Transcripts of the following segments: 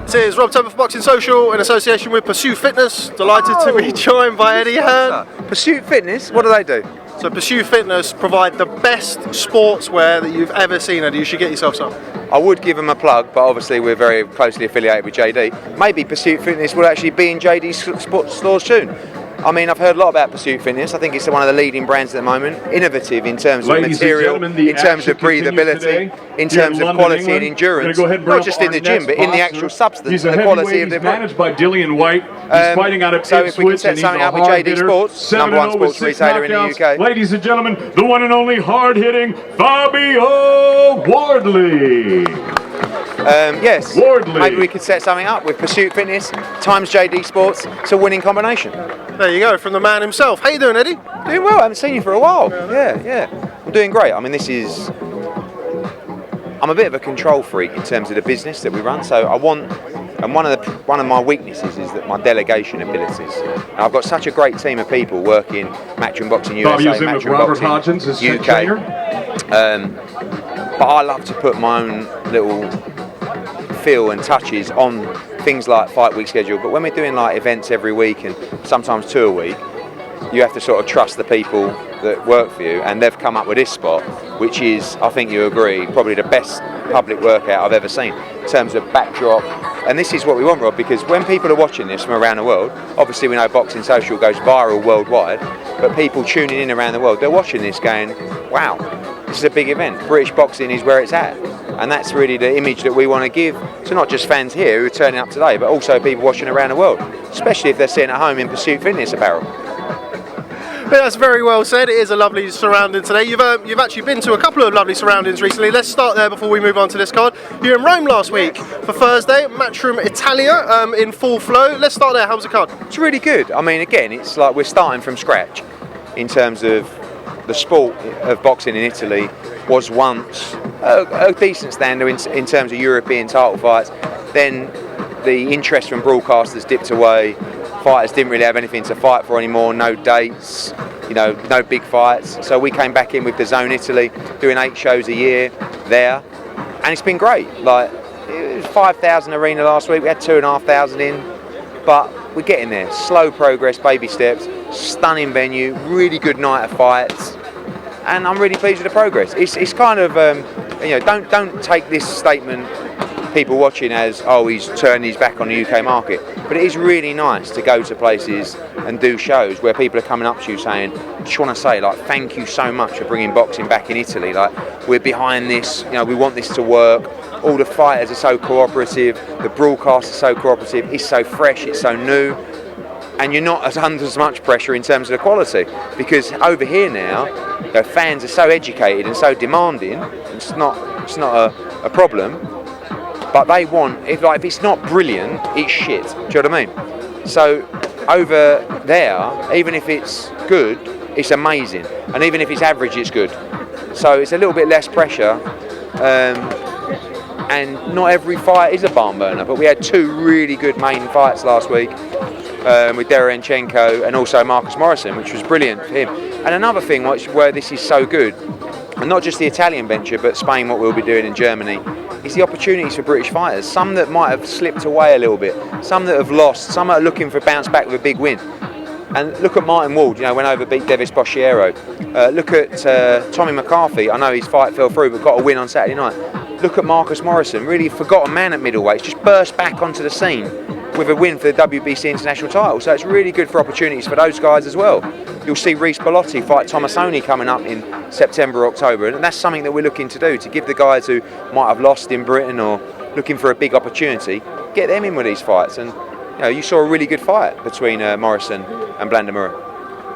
This is Rob Tebbutt for Boxing Social in association with Pursue Fitness. Delighted to be joined by Eddie Hearn. Pursue Fitness, what do they do? So Pursue Fitness provide the best sportswear that you've ever seen, Eddie. You should get yourself some. I would give them a plug, but obviously we're very closely affiliated with JD. Maybe Pursuit Fitness will actually be in JD's sports stores soon. I mean, I've heard a lot about Pursuit Fitness. I think it's one of the leading brands at the moment. Innovative in terms of material, in terms of breathability, in terms of quality and endurance. Not just in the gym, but in the actual substance and the quality of the product. Managed by Dillian Whyte. He's fighting out of so if we can set something up with JD Sports, #1 sports retailer in the UK. Ladies and gentlemen, the one and only hard-hitting Fabio Wardley. Yes, Wardley. Maybe we could set something up with Pursuit Fitness times JD Sports. It's a winning combination. There you go, from the man himself. How you doing, Eddie? Doing well. I haven't seen you for a while. Yeah. I'm doing great. I mean, I'm a bit of a control freak in terms of the business that we run. So and one of my weaknesses is that my delegation abilities. And I've got such a great team of people working Matchroom Boxing USA, Matchroom Boxing UK. But I love to put my own little feel and touches on things like fight week schedule. But when we're doing like events every week and sometimes 2 a week, you have to sort of trust the people that work for you, and they've come up with this spot, which is, I think you agree, probably the best public workout I've ever seen in terms of backdrop. And this is what we want, Rob, because when people are watching this from around the world, obviously we know Boxing Social goes viral worldwide, but people tuning in around the world, they're watching this going, wow, this is a big event. British boxing is where it's at. And that's really the image that we want to give to not just fans here who are turning up today, but also people watching around the world, especially if they're sitting at home in Pursuit Fitness apparel. But that's very well said. It is a lovely surrounding today. You've actually been to a couple of lovely surroundings recently. Let's start there before we move on to this card. You were in Rome last week for Thursday, Matchroom Italia in full flow. Let's start there. How was the card? It's really good. I mean, again, it's like we're starting from scratch in terms of the sport of boxing in Italy was once a decent standard in terms of European title fights. Then the interest from broadcasters dipped away. Fighters didn't really have anything to fight for anymore, no dates, no big fights. So we came back in with the Zone Italy, doing 8 shows a year there, and it's been great. Like, it was 5,000 arena last week, we had 2,500 in, but we're getting there. Slow progress, baby steps, stunning venue, really good night of fights, and I'm really pleased with the progress. It's kind of, don't take this statement, people watching, as, oh, he's turned his back on the UK market. But it is really nice to go to places and do shows where people are coming up to you saying, I just want to say, like, thank you so much for bringing boxing back in Italy. Like, we're behind this, we want this to work. All the fighters are so cooperative, the broadcasts are so cooperative, it's so fresh, it's so new. And you're not under as much pressure in terms of the quality, because over here now, fans are so educated and so demanding. It's not a problem. But they want, if it's not brilliant, it's shit. Do you know what I mean? So over there, even if it's good, it's amazing. And even if it's average, it's good. So it's a little bit less pressure. And not every fight is a barn burner. But we had 2 really good main fights last week with Derenchenko and also Marcus Morrison, which was brilliant for him. And another thing where this is so good, and not just the Italian venture, but Spain, what we'll be doing in Germany, is the opportunities for British fighters. Some that might have slipped away a little bit, some that have lost, some are looking for a bounce back with a big win. And look at Martin Wald, went over, beat Devis Boschiero. Look at Tommy McCarthy. I know his fight fell through, but got a win on Saturday night. Look at Marcus Morrison, really forgotten man at middleweight, just burst back onto the scene with a win for the WBC international title. So it's really good for opportunities for those guys as well. You'll see Reece Bellotti fight Tomasoni coming up in September, October, and that's something that we're looking to do, to give the guys who might have lost in Britain or looking for a big opportunity, get them in with these fights. And you saw a really good fight between Morrison and Blandamura.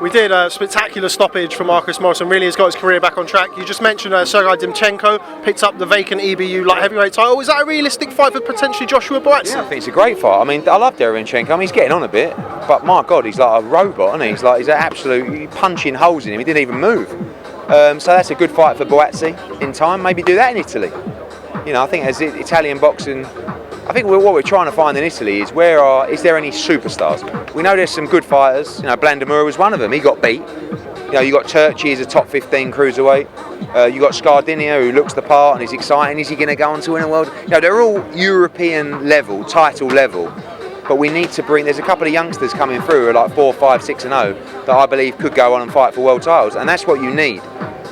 We did a spectacular stoppage for Marcus Morrison. Really has got his career back on track. You just mentioned Sergei Dimchenko picked up the vacant EBU light heavyweight title. Is that a realistic fight for potentially Joshua Buatsi? Yeah, I think it's a great fight. I mean, I love Derenchenko. I mean, he's getting on a bit, but my God, he's like a robot, isn't he? He's an absolute punching holes in him. He didn't even move. So that's a good fight for Buatsi in time. Maybe do that in Italy. I think as Italian boxing, I think what we're trying to find in Italy is is there any superstars? We know there's some good fighters. Blandamura was one of them. He got beat, You know, you got Turchi as a top 15 cruiserweight. You got Scardinio, who looks the part and is exciting. Is he going to go on to win a world? You know, they're all European level, title level. But we need to bring. There's a couple of youngsters coming through who are like 4, 5, 6 and 0 that I believe could go on and fight for world titles, and that's what you need.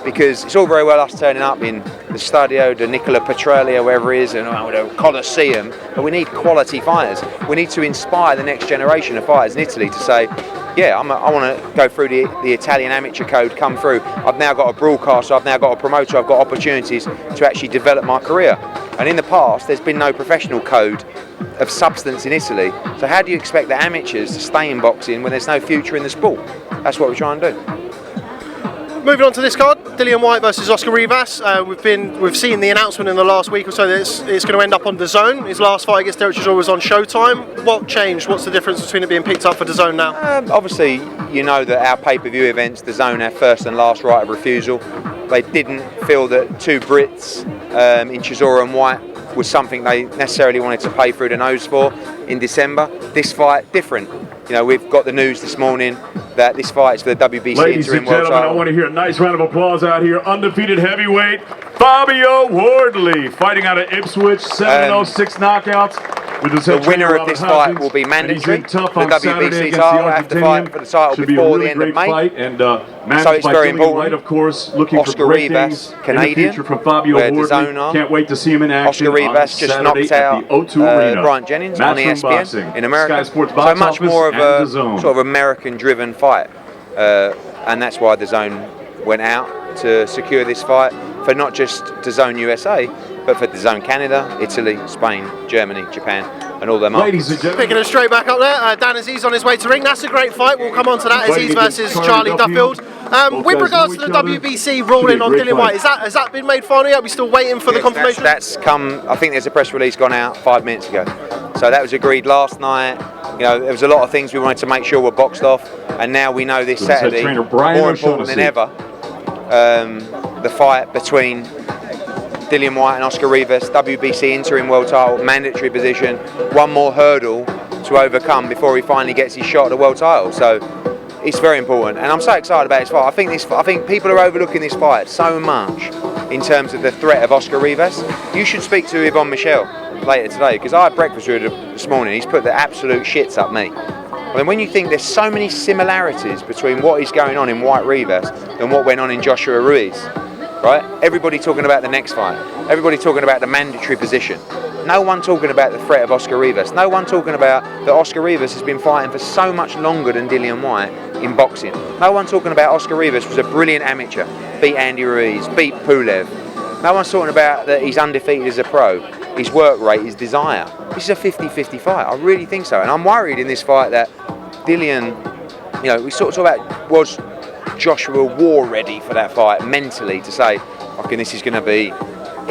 Because it's all very well us turning up in the Stadio de Nicola Petrelli, wherever it is, and the Colosseum, but we need quality fighters. We need to inspire the next generation of fighters in Italy to say, yeah, I want to go through the Italian amateur code, come through. I've now got a broadcaster, I've now got a promoter, I've got opportunities to actually develop my career. And in the past, there's been no professional code of substance in Italy. So how do you expect the amateurs to stay in boxing when there's no future in the sport? That's what we're trying to do. Moving on to this card, Dillian Whyte versus Oscar Rivas. We've seen the announcement in the last week or so that it's going to end up on DAZN. His last fight against Derek Chisora was on Showtime. What changed? What's the difference between it being picked up for DAZN now? Obviously, you know that our pay-per-view events, DAZN have first and last right of refusal. They didn't feel that two Brits in Chisora and Whyte was something they necessarily wanted to pay through the nose for in December. This fight, different. You know, we've got the news this morning that this fight is for the WBC Ladies interim and world gentlemen, title. I want to hear a nice round of applause out here. Undefeated heavyweight Fabio Wardley, fighting out of Ipswich, 7-0, 6 knockouts. The winner of this fight will be mandatory for the WBC title. I have to fight for the title before the end of May. So it's very important. Of course, looking Oscar for great Rivas, things Canadian, from Fabio where Wardley. DAZN are. Can't wait to see him in action. Oscar Rivas just knocked out Brian Jennings on ESPN in America. So much more of a sort of American-driven fight, and that's why DAZN went out to secure this fight for not just DAZN USA, but for DAZN Canada, Italy, Spain, Germany, Japan, and all their markets. Ladies and gentlemen, Picking it straight back up there, Dan Aziz on his way to ring. That's a great fight. We'll come on to that. Aziz versus Charlie Duffield. With regards to the WBC ruling on Dillian Whyte, has that been made final yet? Are we still waiting for the confirmation? That's come. I think there's a press release gone out 5 minutes ago. So that was agreed last night. You know, there was a lot of things we wanted to make sure were boxed off, and now we know this Saturday, more important than ever, the fight between Dillian Whyte and Oscar Rivas, WBC interim world title, mandatory position, one more hurdle to overcome before he finally gets his shot at the world title. So it's very important, and I'm so excited about this fight. I think people are overlooking this fight so much in terms of the threat of Oscar Rivas. You should speak to Yvonne Michel later today, because I had breakfast with her this morning. He's put the absolute shits up me. I mean, when you think there's so many similarities between what is going on in Whyte-Rivas and what went on in Joshua Ruiz, right? Everybody talking about the next fight. Everybody talking about the mandatory position. No one talking about the threat of Oscar Rivas. No one talking about that Oscar Rivas has been fighting for so much longer than Dillian Whyte in boxing. No one talking about Oscar Rivas was a brilliant amateur. Beat Andy Ruiz, beat Pulev. No one's talking about that he's undefeated as a pro. His work rate, his desire. This is a 50-50 fight. I really think so. And I'm worried in this fight that Dillian, you know, we sort of talk about, was Joshua war ready for that fight mentally to say, okay, this is going to be,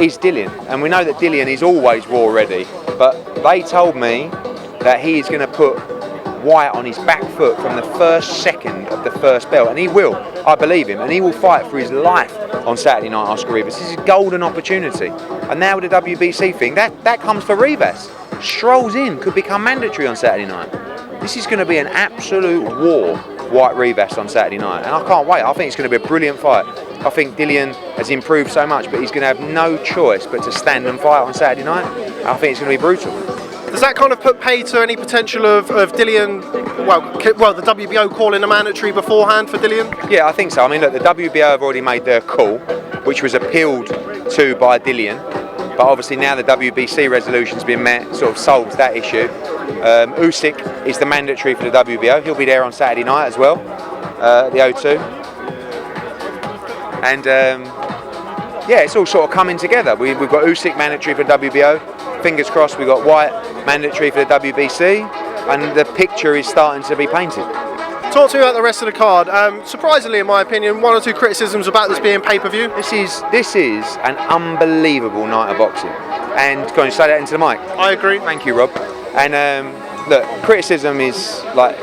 is Dillian. And we know that Dillian is always war ready, but they told me that he is going to put Whyte on his back foot from the first second of the first bell, and he will. I believe him, and he will fight for his life on Saturday night, Oscar Rivas. This is a golden opportunity. And now with the WBC thing, that comes for Rivas. Strolls in, could become mandatory on Saturday night. This is going to be an absolute war, Whyte-Rivas on Saturday night, and I can't wait. I think it's going to be a brilliant fight. I think Dillian has improved so much, but he's going to have no choice but to stand and fight on Saturday night. And I think it's going to be brutal. Does that kind of put pay to any potential of Dillian, well, the WBO calling a mandatory beforehand for Dillian? Yeah, I think so. I mean, look, the WBO have already made their call, which was appealed to by Dillian, but obviously now the WBC resolution's been met, sort of solves that issue. Usyk is the mandatory for the WBO. He'll be there on Saturday night as well, the O2. And yeah, it's all sort of coming together. We've got Usyk mandatory for WBO. Fingers crossed, we've got Whyte mandatory for the WBC, and the picture is starting to be painted. Talk to me about the rest of the card. Surprisingly, in my opinion, one or two criticisms about this being pay-per-view. This is an unbelievable night of boxing. And go on, say that into the mic. I agree. Thank you, Rob. And look, criticism is like,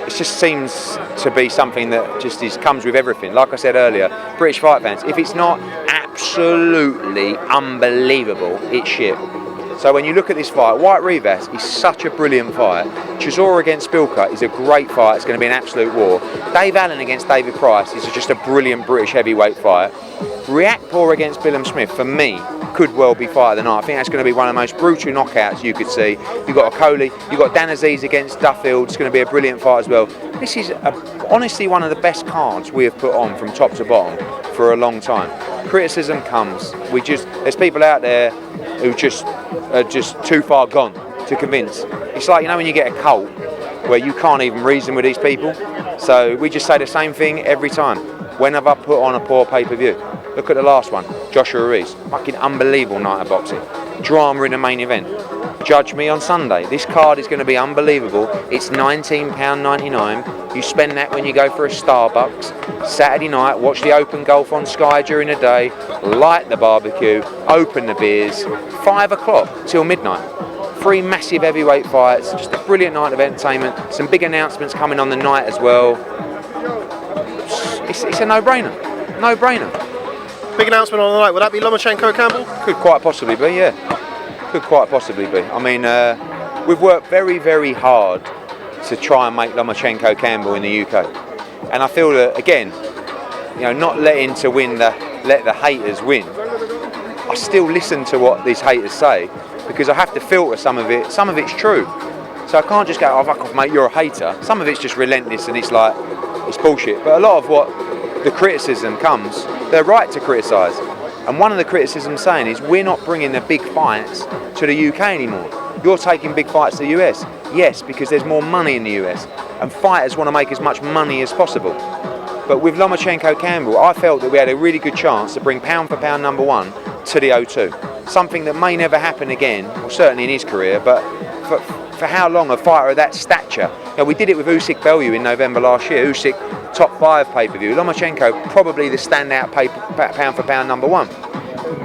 it just seems to be something that just comes with everything. Like I said earlier, British fight fans, if it's not absolutely unbelievable, it's shit. So when you look at this fight, Whyte-Rivas is such a brilliant fight. Chisora against Spilka is a great fight. It's going to be an absolute war. Dave Allen against David Price is just a brilliant British heavyweight fight. Riakporhe against Billum Smith, for me, could well be fight of the night. I think that's going to be one of the most brutal knockouts you could see. You've got Okoli, you've got Dan Aziz against Duffield. It's going to be a brilliant fight as well. This is honestly one of the best cards we have put on from top to bottom for a long time. Criticism comes. There's people out there who are just too far gone to convince. It's like, you know, when you get a cult where you can't even reason with these people. So we just say the same thing every time. When have I put on a poor pay-per-view? Look at the last one, Joshua Ruiz. Fucking unbelievable night of boxing. Drama in the main event. Judge me on Sunday. This card is going to be unbelievable. It's £19.99. You spend that when you go for a Starbucks. Saturday night, watch the Open Golf on Sky during the day, light the barbecue, open the beers, 5 o'clock till midnight. 3 massive heavyweight fights, just a brilliant night of entertainment. Some big announcements coming on the night as well. It's a no-brainer. No-brainer. Big announcement on the night. Would that be Lomachenko-Campbell? Could quite possibly be, yeah. Could quite possibly be. I mean, we've worked very, very hard to try and make Lomachenko-Campbell in the UK. And I feel that, again, you know, not let the haters win. I still listen to what these haters say because I have to filter some of it. Some of it's true. So I can't just go, oh, fuck off, mate, you're a hater. Some of it's just relentless and it's like, it's bullshit. But a lot of what the criticism comes, they're right to criticise. And one of the criticisms saying is we're not bringing the big fights to the UK anymore. You're taking big fights to the US. Yes, because there's more money in the US. And fighters want to make as much money as possible. But with Lomachenko-Campbell, I felt that we had a really good chance to bring pound for pound number 1 to the O2. Something that may never happen again, or certainly in his career, but for how long a fighter of that stature? You know, we did it with Usyk Bellew in November last year. Usyk, top 5 pay-per-view. Lomachenko, probably the standout pound for pound number 1.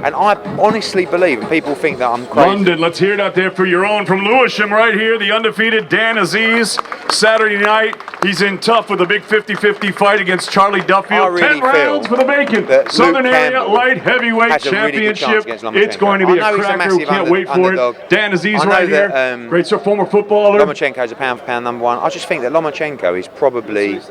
And I honestly believe, and people think that I'm crazy. London, let's hear it out there for your own. From Lewisham right here, the undefeated Dan Aziz. Saturday night, he's in tough with a big 50-50 fight against Charlie Duffield. I really 10 rounds for the bacon. Southern Area Light Heavyweight Championship. It's going to be a cracker. We can't wait for it. Dan Aziz right here. Great former footballer. Lomachenko's a pound for pound number 1. I just think that Lomachenko is probably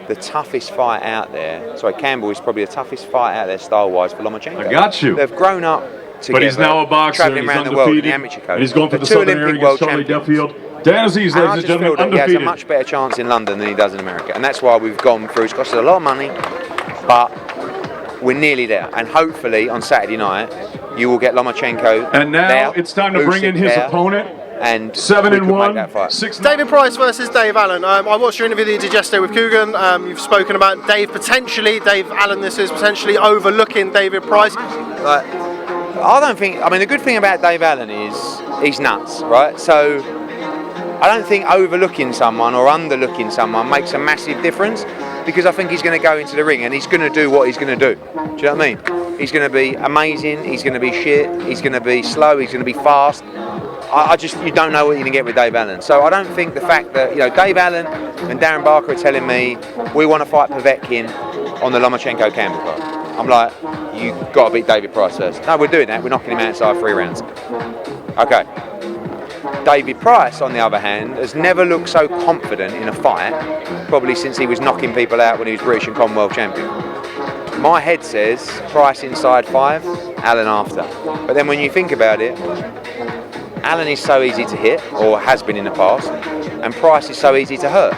the toughest fight out there. Sorry, Campbell is probably the toughest fight out there style-wise for Lomachenko. I got you. They've grown up together. But he's now a boxer. Traveling He's around the world in the undefeated. amateur code. And he's going for the Southern Area against Charlie Duffield. Dan Aziz, ladies and gentlemen, He has a undefeated. much better chance in London than he does in America. And that's why we've gone through. It's cost us a lot of money, but we're nearly there. And hopefully on Saturday night, you will get Lomachenko. And now there, it's time to bring in his opponent. And 7-1, 6. David Price versus Dave Allen. I watched your interview that you did yesterday with Coogan. You've spoken about Dave Allen, this is potentially overlooking David Price. I don't think, I mean, the good thing about Dave Allen is he's nuts, right? So I don't think overlooking someone or underlooking someone makes a massive difference, because I think he's going to go into the ring and he's going to do what he's going to do. Do you know what I mean? He's going to be amazing, he's going to be shit, he's going to be slow, he's going to be fast. You don't know what you're going to get with Dave Allen. So I don't think the fact that, you know, Dave Allen and Darren Barker are telling me we want to fight Pacquiao-Khan on the Lomachenko-Campbell card. I'm like, you got to beat David Price first. No, we're doing that. We're knocking him outside 3 rounds. Okay. David Price, on the other hand, has never looked so confident in a fight, probably since he was knocking people out when he was British and Commonwealth champion. My head says Price inside 5, Allen after. But then when you think about it, Allen is so easy to hit, or has been in the past, and Price is so easy to hurt.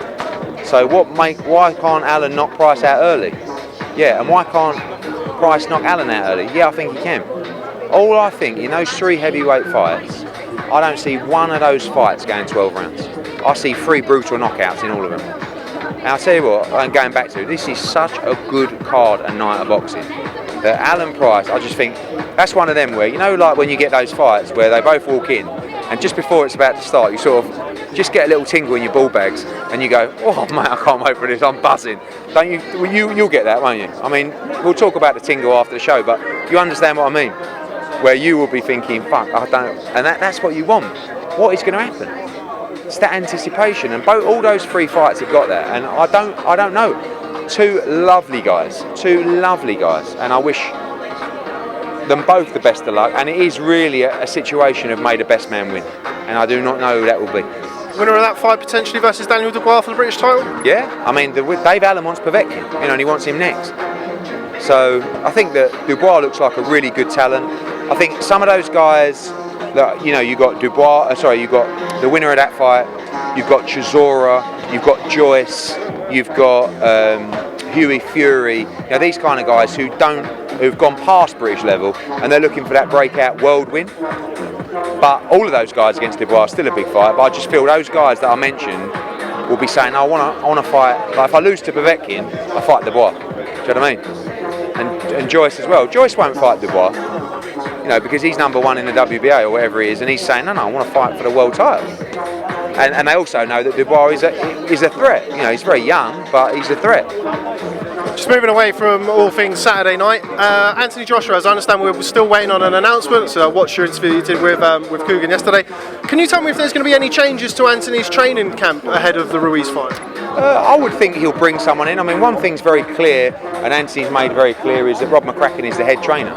So why can't Allen knock Price out early? Yeah, and why can't Price knock Allen out early? Yeah, I think he can. All I think, in those 3 heavyweight fights, I don't see one of those fights going 12 rounds. I see 3 brutal knockouts in all of them. And I'll tell you what, I'm going back to, this is such a good card and night of boxing. That Allen Price, I just think, that's one of them where, you know, like when you get those fights where they both walk in, and just before it's about to start, you sort of just get a little tingle in your ball bags, and you go, oh mate, I can't wait for this, I'm buzzing. Don't you? You'll get that, won't you? I mean, we'll talk about the tingle after the show, but you understand what I mean? Where you will be thinking, fuck, I don't, and that's what you want. What is going to happen? It's that anticipation, and all those 3 fights have got that, and I don't know. 2 lovely guys, and I wish them both the best of luck, and it is really a situation of may the best man win, and I do not know who that will be. Winner of that fight potentially versus Daniel Dubois for the British title? Yeah, I mean, Dave Allen wants Pacquiao, and he wants him next. So I think that Dubois looks like a really good talent. I think some of those guys, that you got Dubois. You got the winner of that fight. You've got Chisora. You've got Joyce. You've got Hughie Fury. These kind of guys who've gone past British level and they're looking for that breakout world win. But all of those guys against Dubois are still a big fight. But I just feel those guys that I mentioned will be saying, I want to fight. Like if I lose to Pacquiao, I fight Dubois. Do you know what I mean? And Joyce as well. Joyce won't fight Dubois, because he's number one in the WBA or whatever he is, and he's saying, no, I want to fight for the world title. And they also know that Dubois is a threat. He's very young, but he's a threat. Just moving away from all things Saturday night, Anthony Joshua, as I understand, we're still waiting on an announcement. So I watched your interview you did with Coogan yesterday. Can you tell me if there's going to be any changes to Anthony's training camp ahead of the Ruiz fight? I would think he'll bring someone in. I mean, one thing's very clear, and Anthony's made very clear, is that Rob McCracken is the head trainer.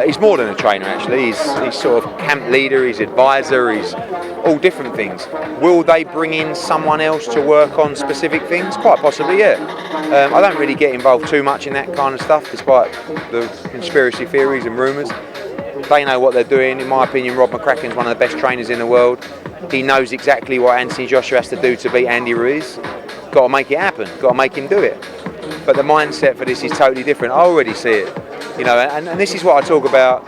He's more than a trainer, actually. He's sort of camp leader, he's advisor, he's all different things. Will they bring in someone else to work on specific things? Quite possibly, yeah. I don't really get involved too much in that kind of stuff, despite the conspiracy theories and rumours. They know what they're doing. In my opinion, Rob McCracken's one of the best trainers in the world. He knows exactly what Anthony Joshua has to do to beat Andy Ruiz. Got to make it happen, got to make him do it. But the mindset for this is totally different. I already see it. And this is what I talk about,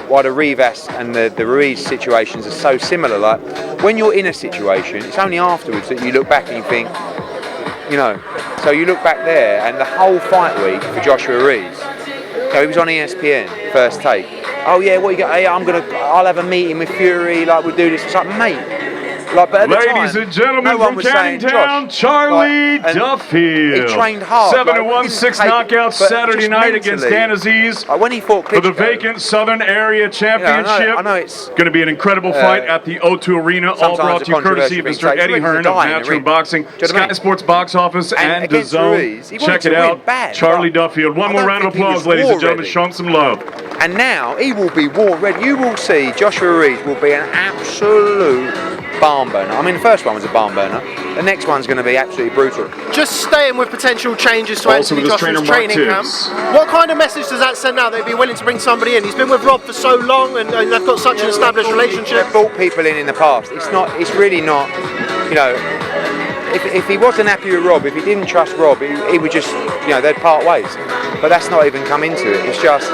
why the Rivas and the Ruiz situations are so similar. Like, when you're in a situation, it's only afterwards that you look back and you think, so you look back there, and the whole fight week for Joshua Ruiz, he was on ESPN, First Take. Oh yeah, what you got? Hey, I'll have a meeting with Fury, like we'll do this. It's like, mate. But at ladies the time, and gentlemen, no from Canning Town, Charlie Duffield. He trained hard. 7-1, 6 knockouts Saturday night against Dan Aziz. When he fought Klitschko, for the vacant Southern Area Championship. I know it's going to be an incredible fight at the O2 Arena, all brought to you courtesy of Mr. Eddie Hearn of Matchroom Boxing, Sky Sports Box Office, and DAZN. Check it out, Charlie Duffield. One more round of applause, ladies and gentlemen. Show him some love. And now he will be war ready. You will see Joshua Ruiz will be an absolute barn burner. I mean, the first one was a barn burner. The next one's going to be absolutely brutal. Just staying with potential changes to Anthony Joshua's training camp, what kind of message does that send out? They'd be willing to bring somebody in. He's been with Rob for so long, and they've got such an established relationship. They've brought people in the past. It's really not, if he wasn't happy with Rob, if he didn't trust Rob, he would just, they'd part ways. But that's not even come into it. It's just,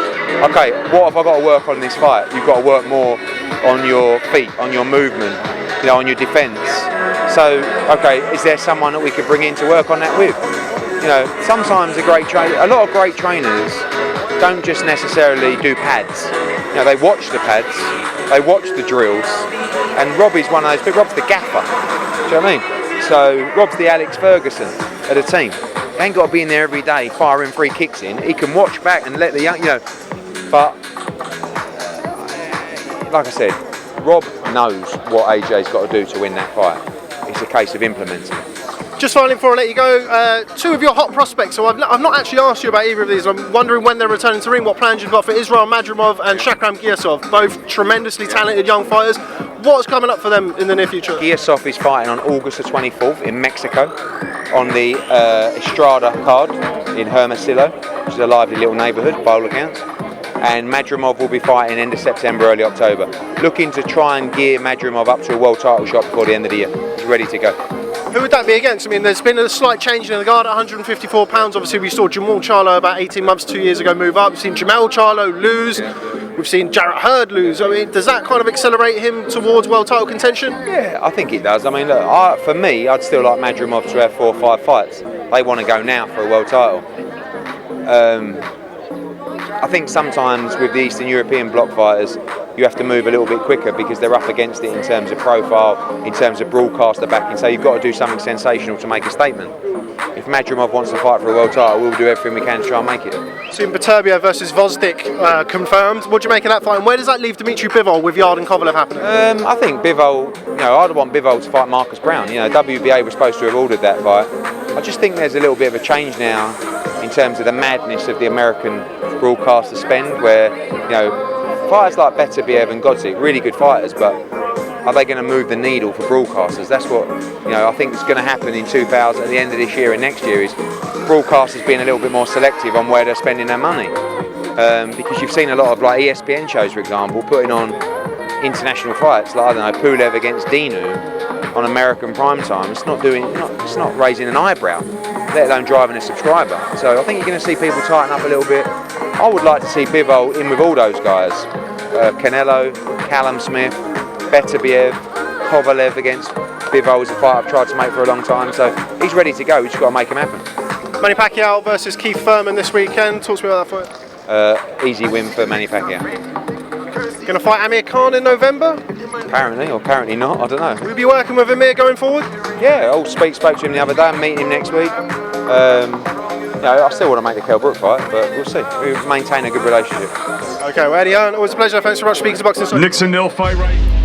okay, what have I got to work on in this fight? You've got to work more on your feet, on your movement, on your defence. So, okay, is there someone that we could bring in to work on that with? Sometimes a lot of great trainers don't just necessarily do pads. They watch the pads, they watch the drills, and Rob is one of those, but Rob's the gaffer. Do you know what I mean? So Rob's the Alex Ferguson of the team. He ain't got to be in there every day firing free kicks in. He can watch back and let the young, but like I said, Rob knows what AJ's got to do to win that fight. It's a case of implementing. Just finally, before I let you go, two of your hot prospects. So I've not actually asked you about either of these. I'm wondering when they're returning to ring, what plans you've got for Israel Madrimov and Shakram Giasov, both tremendously talented young fighters. What's coming up for them in the near future? Giasov is fighting on August the 24th in Mexico on the Estrada card in Hermosillo, which is a lively little neighbourhood by all accounts. And Madrimov will be fighting end of September, early October. Looking to try and gear Madrimov up to a world title shot before the end of the year. He's ready to go. Who would that be against? I mean, there's been a slight change in the guard at 154 pounds. Obviously, we saw Jamal Charlo about 18 months, 2 years ago move up. We've seen Jamel Charlo lose. Yeah. We've seen Jarrett Hurd lose. I mean, does that kind of accelerate him towards world title contention? Yeah, I think it does. I mean, look, for me, I'd still like Madrimov to have 4 or 5 fights. They want to go now for a world title. I think sometimes with the Eastern European block fighters, you have to move a little bit quicker because they're up against it in terms of profile, in terms of broadcaster backing. So you've got to do something sensational to make a statement. If Madrimov wants to fight for a world title, we'll do everything we can to try and make it. Seeing Beterbiev versus Vosdik confirmed. What do you make of that fight? And where does that leave Dmitry Bivol with Yard and Kovalev happening? I think Bivol, I'd want Bivol to fight Marcus Brown. WBA was supposed to have ordered that fight. I just think there's a little bit of a change now in terms of the madness of the American broadcaster spend, where fighters like Tebbutt and Godzik, really good fighters, but are they going to move the needle for broadcasters? That's what I think is going to happen in 2000 at the end of this year and next year, is broadcasters being a little bit more selective on where they're spending their money. Because you've seen a lot of like ESPN shows, for example, putting on international fights, like, I don't know, Pulev against Dinu on American primetime. It's not raising an eyebrow, let alone driving a subscriber. So I think you're going to see people tighten up a little bit. I would like to see Bivol in with all those guys. Canelo, Callum Smith, Tebbutt, Kovalev against Bivol is a fight I've tried to make for a long time. So he's ready to go, we've just got to make him happen. Manny Pacquiao versus Keith Thurman this weekend. Talk to me about that fight. Easy win for Manny Pacquiao. Going to fight Amir Khan in November? Apparently, or apparently not, I don't know. Will you be working with Amir going forward? Yeah, I'll spoke to him the other day. I'm meeting him next week. I still want to make the Kell Brook fight, but we'll see. We'll maintain a good relationship. Okay, well, Eddie Hearn, always a pleasure. Thanks so much for speaking to Boxing Talk. Nixon nil fight right.